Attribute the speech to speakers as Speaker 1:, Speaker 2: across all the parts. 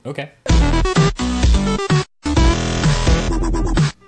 Speaker 1: Okay.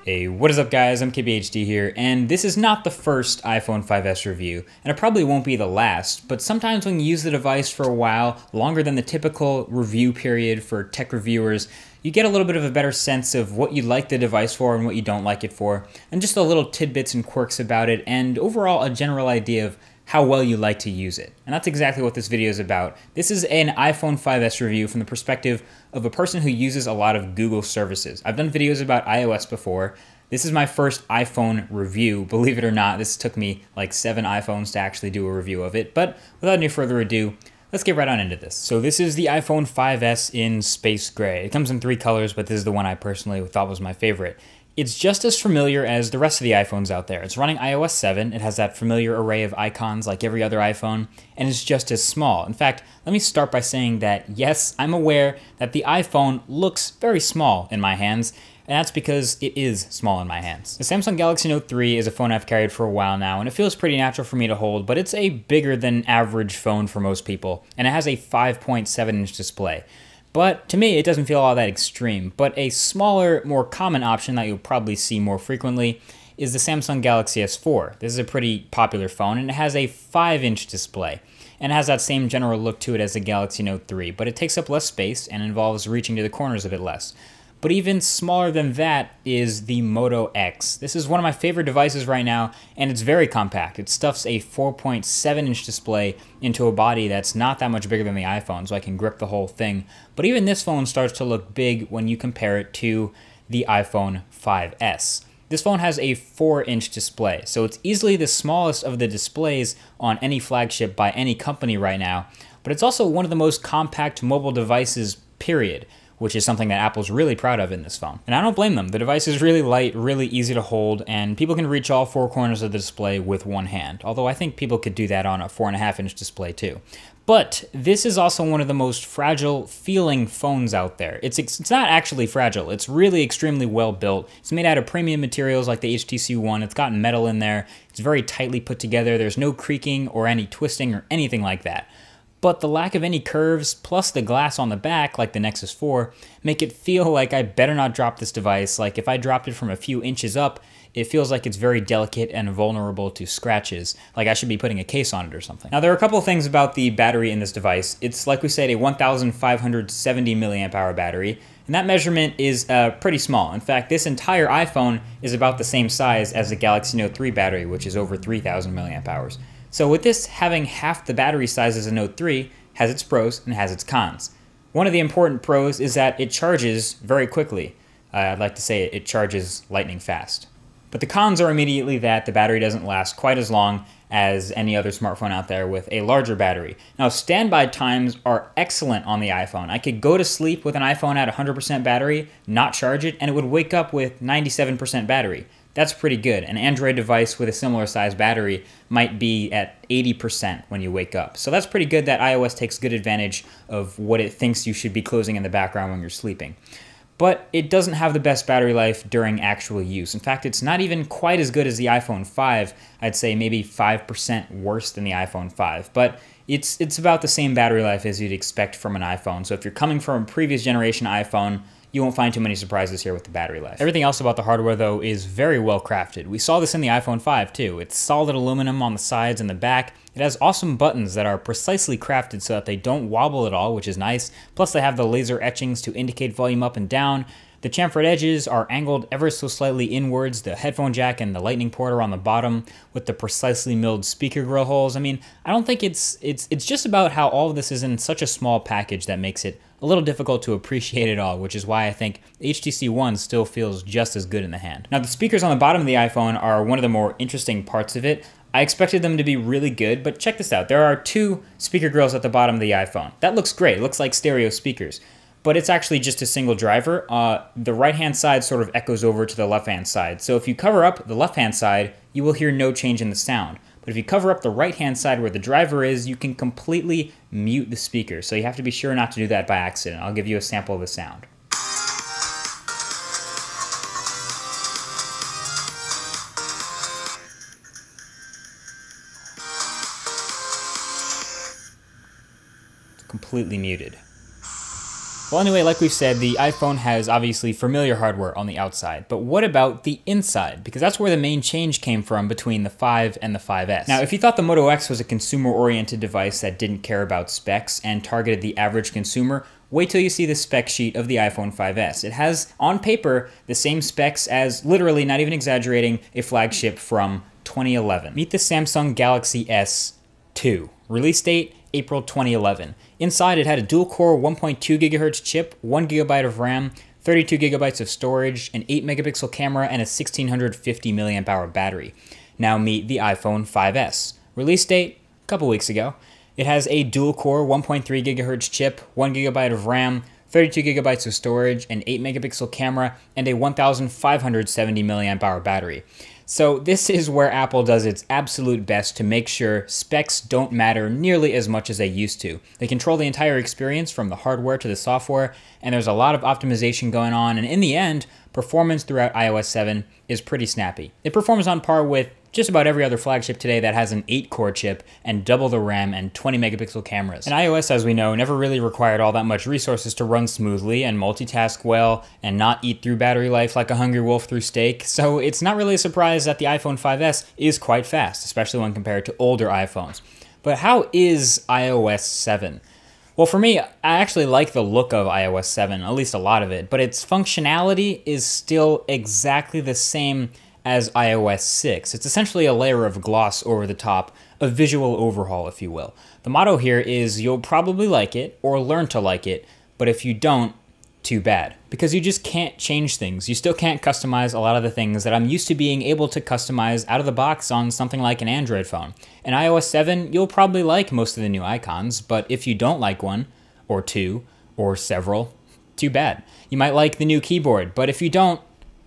Speaker 1: Hey, what is up guys? I'm KBHD here, and this is not the first iPhone 5S review, and it probably won't be the last, but sometimes when you use the device for a while, longer than the typical review period for tech reviewers, you get a little bit of a better sense of what you like the device for and what you don't like it for, and just a little tidbits and quirks about it, and overall a general idea of how well you like to use it. And that's exactly what this video is about. This is an iPhone 5S review from the perspective of a person who uses a lot of Google services. I've done videos about iOS before. This is my first iPhone review. Believe it or not, this took me like 7 iPhones to actually do a review of it. But without any further ado, let's get right on into this. So this is the iPhone 5S in space gray. It comes in 3 colors, but this is the one I personally thought was my favorite. It's just as familiar as the rest of the iPhones out there. It's running iOS 7, it has that familiar array of icons like every other iPhone, and it's just as small. In fact, let me start by saying that yes, I'm aware that the iPhone looks very small in my hands, and that's because it is small in my hands. The Samsung Galaxy Note 3 is a phone I've carried for a while now, and it feels pretty natural for me to hold, but it's a bigger than average phone for most people, and it has a 5.7-inch display. But to me, it doesn't feel all that extreme. But a smaller, more common option that you'll probably see more frequently is the Samsung Galaxy S4. This is a pretty popular phone, and it has a 5-inch display. And it has that same general look to it as the Galaxy Note 3, but it takes up less space and involves reaching to the corners a bit less. But even smaller than that is the Moto X. This is one of my favorite devices right now, and it's very compact. It stuffs a 4.7-inch display into a body that's not that much bigger than the iPhone, so I can grip the whole thing. But even this phone starts to look big when you compare it to the iPhone 5S. This phone has a 4-inch display, so it's easily the smallest of the displays on any flagship by any company right now, but it's also one of the most compact mobile devices, period, which is something that Apple's really proud of in this phone. And I don't blame them. The device is really light, really easy to hold, and people can reach all 4 corners of the display with one hand, although I think people could do that on a 4.5-inch display too. But this is also one of the most fragile feeling phones out there. It's not actually fragile. It's really extremely well built. It's made out of premium materials like the HTC One. It's got metal in there. It's very tightly put together. There's no creaking or any twisting or anything like that. But the lack of any curves, plus the glass on the back, like the Nexus 4, make it feel like I better not drop this device. Like if I dropped it from a few inches up, it feels like it's very delicate and vulnerable to scratches, like I should be putting a case on it or something. Now there are a couple of things about the battery in this device. It's, like we said, a 1,570 milliamp hour battery, and that measurement is pretty small. In fact, this entire iPhone is about the same size as the Galaxy Note 3 battery, which is over 3,000 milliamp hours. So with this having half the battery size as a Note 3 has its pros and has its cons. One of the important pros is that it charges very quickly. I'd like to say it charges lightning fast. But the cons are immediately that the battery doesn't last quite as long as any other smartphone out there with a larger battery. Now, standby times are excellent on the iPhone. I could go to sleep with an iPhone at 100% battery, not charge it, and it would wake up with 97% battery. That's pretty good. An Android device with a similar size battery might be at 80% when you wake up. So that's pretty good that iOS takes good advantage of what it thinks you should be closing in the background when you're sleeping. But it doesn't have the best battery life during actual use. In fact, it's not even quite as good as the iPhone 5. I'd say maybe 5% worse than the iPhone 5. But it's about the same battery life as you'd expect from an iPhone. So if you're coming from a previous generation iPhone, you won't find too many surprises here with the battery life. Everything else about the hardware, though, is very well crafted. We saw this in the iPhone 5, too. It's solid aluminum on the sides and the back. It has awesome buttons that are precisely crafted so that they don't wobble at all, which is nice. Plus, they have the laser etchings to indicate volume up and down. The chamfered edges are angled ever so slightly inwards. The headphone jack and the lightning port are on the bottom with the precisely milled speaker grill holes. I mean, I don't think it's just about how all of this is in such a small package that makes it a little difficult to appreciate it all, which is why I think the HTC One still feels just as good in the hand. Now, the speakers on the bottom of the iPhone are one of the more interesting parts of it. I expected them to be really good, but check this out. There are 2 speaker grills at the bottom of the iPhone. That looks great. It looks like stereo speakers. But it's actually just a single driver. The right-hand side sort of echoes over to the left-hand side. So if you cover up the left-hand side, you will hear no change in the sound. But if you cover up the right-hand side where the driver is, you can completely mute the speaker. So you have to be sure not to do that by accident. I'll give you a sample of the sound. It's completely muted. Well, anyway, like we've said, the iPhone has obviously familiar hardware on the outside, but what about the inside? Because that's where the main change came from between the 5 and the 5S. Now, if you thought the Moto X was a consumer-oriented device that didn't care about specs and targeted the average consumer, wait till you see the spec sheet of the iPhone 5S. It has, on paper, the same specs as, literally, not even exaggerating, a flagship from 2011. Meet the Samsung Galaxy S2. Release date, April 2011. Inside, it had a dual-core 1.2 GHz chip, 1 GB of RAM, 32 GB of storage, an 8-megapixel camera, and a 1650 mAh battery. Now meet the iPhone 5S. Release date, a couple weeks ago. It has a dual-core 1.3 GHz chip, 1 GB of RAM, 32 GB of storage, an 8-megapixel camera, and a 1570 mAh battery. So this is where Apple does its absolute best to make sure specs don't matter nearly as much as they used to. They control the entire experience from the hardware to the software, and there's a lot of optimization going on, and in the end, performance throughout iOS 7 is pretty snappy. It performs on par with just about every other flagship today that has an 8-core chip and double the RAM and 20-megapixel cameras. And iOS, as we know, never really required all that much resources to run smoothly and multitask well and not eat through battery life like a hungry wolf through steak, so it's not really a surprise that the iPhone 5S is quite fast, especially when compared to older iPhones. But how is iOS 7? Well, for me, I actually like the look of iOS 7, at least a lot of it, but its functionality is still exactly the same as iOS 6. It's essentially a layer of gloss over the top, a visual overhaul, if you will. The motto here is you'll probably like it or learn to like it, but if you don't, too bad. Because you just can't change things. You still can't customize a lot of the things that I'm used to being able to customize out of the box on something like an Android phone. In iOS 7, you'll probably like most of the new icons, but if you don't like one, or two, or several, too bad. You might like the new keyboard, but if you don't,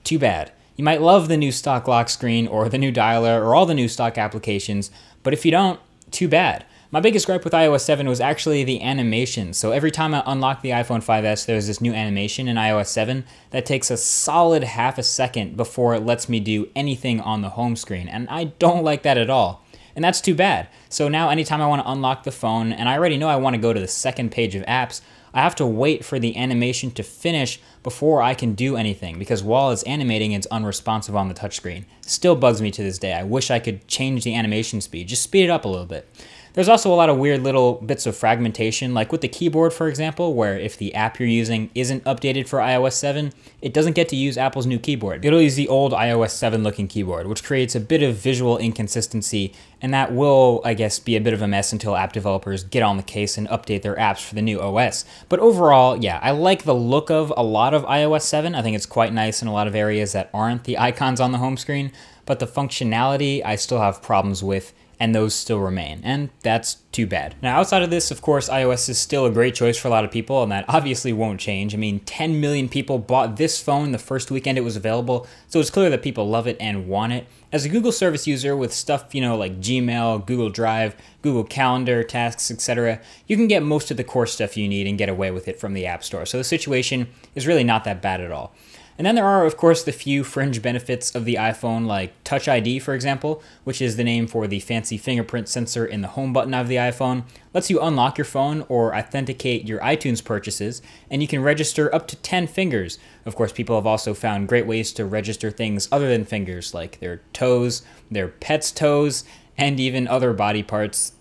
Speaker 1: too bad. You might love the new stock lock screen or the new dialer or all the new stock applications, but if you don't, too bad. My biggest gripe with iOS 7 was actually the animation. So every time I unlock the iPhone 5S, there's this new animation in iOS 7 that takes a solid half a second before it lets me do anything on the home screen, and I don't like that at all. And that's too bad. So now anytime I want to unlock the phone, and I already know I want to go to the second page of apps, I have to wait for the animation to finish before I can do anything, because while it's animating, it's unresponsive on the touchscreen. Still bugs me to this day. I wish I could change the animation speed, just speed it up a little bit. There's also a lot of weird little bits of fragmentation, like with the keyboard, for example, where if the app you're using isn't updated for iOS 7, it doesn't get to use Apple's new keyboard. It'll use the old iOS 7 looking keyboard, which creates a bit of visual inconsistency, and that will, I guess, be a bit of a mess until app developers get on the case and update their apps for the new OS. But overall, yeah, I like the look of a lot of iOS 7. I think it's quite nice in a lot of areas that aren't the icons on the home screen, but the functionality I still have problems with, and those still remain, and that's too bad. Now, outside of this, of course, iOS is still a great choice for a lot of people, and that obviously won't change. I mean, 10 million people bought this phone the first weekend it was available, so it's clear that people love it and want it. As a Google service user with stuff, you know, like Gmail, Google Drive, Google Calendar, tasks, etc., you can get most of the core stuff you need and get away with it from the App Store, so the situation is really not that bad at all. And then there are, of course, the few fringe benefits of the iPhone, like Touch ID, for example, which is the name for the fancy fingerprint sensor in the home button of the iPhone, lets you unlock your phone or authenticate your iTunes purchases, and you can register up to 10 fingers. Of course, people have also found great ways to register things other than fingers, like their toes, their pet's toes, and even other body parts.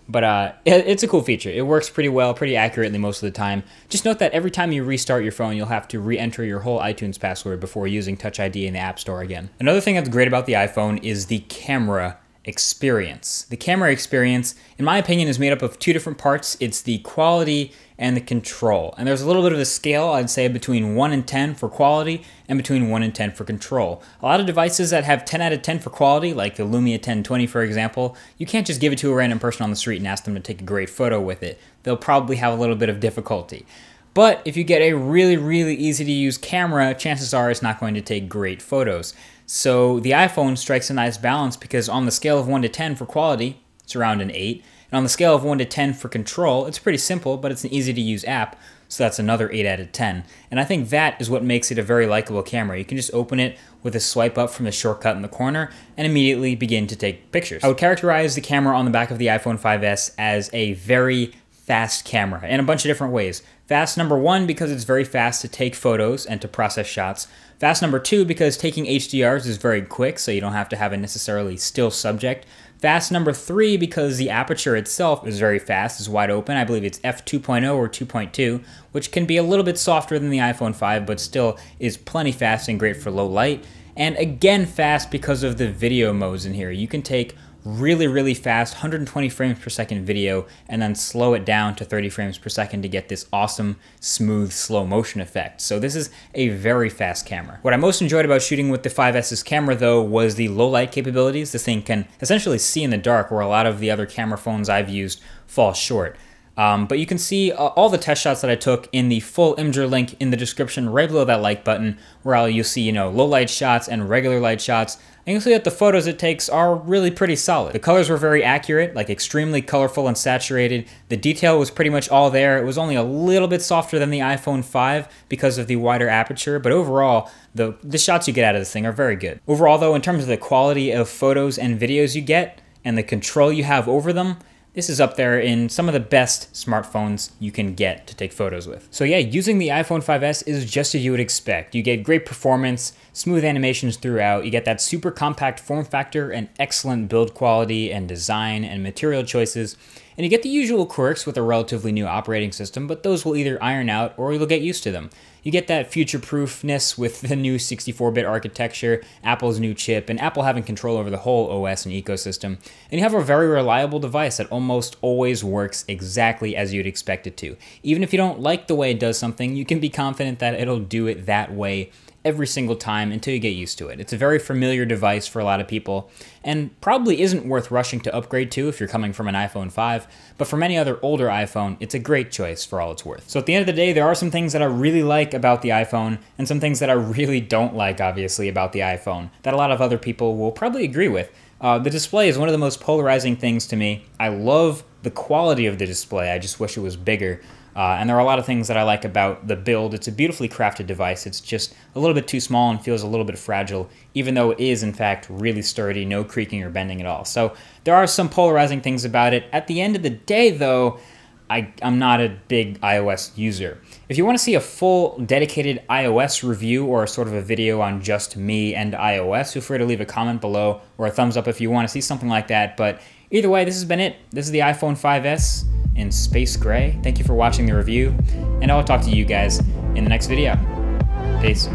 Speaker 1: But it's a cool feature. It works pretty well, pretty accurately most of the time. Just note that every time you restart your phone, you'll have to re-enter your whole iTunes password before using Touch ID in the App Store again. Another thing that's great about the iPhone is the camera experience. The camera experience, in my opinion, is made up of two different parts. It's the quality and the control. And there's a little bit of a scale, I'd say, between 1 and 10 for quality and between 1 and 10 for control. A lot of devices that have 10 out of 10 for quality, like the Lumia 1020, for example, you can't just give it to a random person on the street and ask them to take a great photo with it. They'll probably have a little bit of difficulty. But if you get a really, really easy to use camera, chances are it's not going to take great photos. So the iPhone strikes a nice balance because on the scale of 1 to 10 for quality, it's around an 8. And on the scale of 1 to 10 for control, it's pretty simple, but it's an easy to use app, so that's another 8 out of 10. And I think that is what makes it a very likable camera. You can just open it with a swipe up from the shortcut in the corner and immediately begin to take pictures. I would characterize the camera on the back of the iPhone 5S as a very fast camera in a bunch of different ways. Fast number 1 because it's very fast to take photos and to process shots. Fast number 2 because taking HDRs is very quick, so you don't have to have a necessarily still subject. Fast number 3 because the aperture itself is very fast, is wide open. I believe it's f2.0 or 2.2, which can be a little bit softer than the iPhone 5, but still is plenty fast and great for low light. And again, fast because of the video modes in here. You can take really fast 120 frames per second video and then slow it down to 30 frames per second to get this awesome smooth slow motion effect. So this is a very fast camera. What I most enjoyed about shooting with the 5S's camera though was the low light capabilities. This thing can essentially see in the dark where a lot of the other camera phones I've used fall short. But you can see all the test shots that I took in the full Imgur link in the description right below that like button, where you'll see, low light shots and regular light shots. And you'll see that the photos it takes are really pretty solid. The colors were very accurate, like extremely colorful and saturated. The detail was pretty much all there. It was only a little bit softer than the iPhone 5 because of the wider aperture, but overall, the shots you get out of this thing are very good. Overall though, in terms of the quality of photos and videos you get, and the control you have over them, this is up there in some of the best smartphones you can get to take photos with. So yeah, using the iPhone 5S is just as you would expect. You get great performance, smooth animations throughout, you get that super compact form factor and excellent build quality and design and material choices, and you get the usual quirks with a relatively new operating system, but those will either iron out or you'll get used to them. You get that future-proofness with the new 64-bit architecture, Apple's new chip, and Apple having control over the whole OS and ecosystem. And you have a very reliable device that almost always works exactly as you'd expect it to. Even if you don't like the way it does something, you can be confident that it'll do it that way every single time until you get used to it. It's a very familiar device for a lot of people, and probably isn't worth rushing to upgrade to if you're coming from an iPhone 5, but for many other older iPhone, it's a great choice for all it's worth. So at the end of the day, there are some things that I really like about the iPhone, and some things that I really don't like, obviously, about the iPhone, that a lot of other people will probably agree with. The display is one of the most polarizing things to me. I love the quality of the display, I just wish it was bigger. And there are a lot of things that I like about the build. It's a beautifully crafted device. It's just a little bit too small and feels a little bit fragile, even though it is, in fact, really sturdy, no creaking or bending at all. So there are some polarizing things about it. At the end of the day, though, I'm not a big iOS user. If you want to see a full dedicated iOS review or sort of a video on just me and iOS, feel free to leave a comment below or a thumbs up if you want to see something like that. But either way, this has been it. This is the iPhone 5S in space gray. Thank you for watching the review, and I'll talk to you guys in the next video. Peace.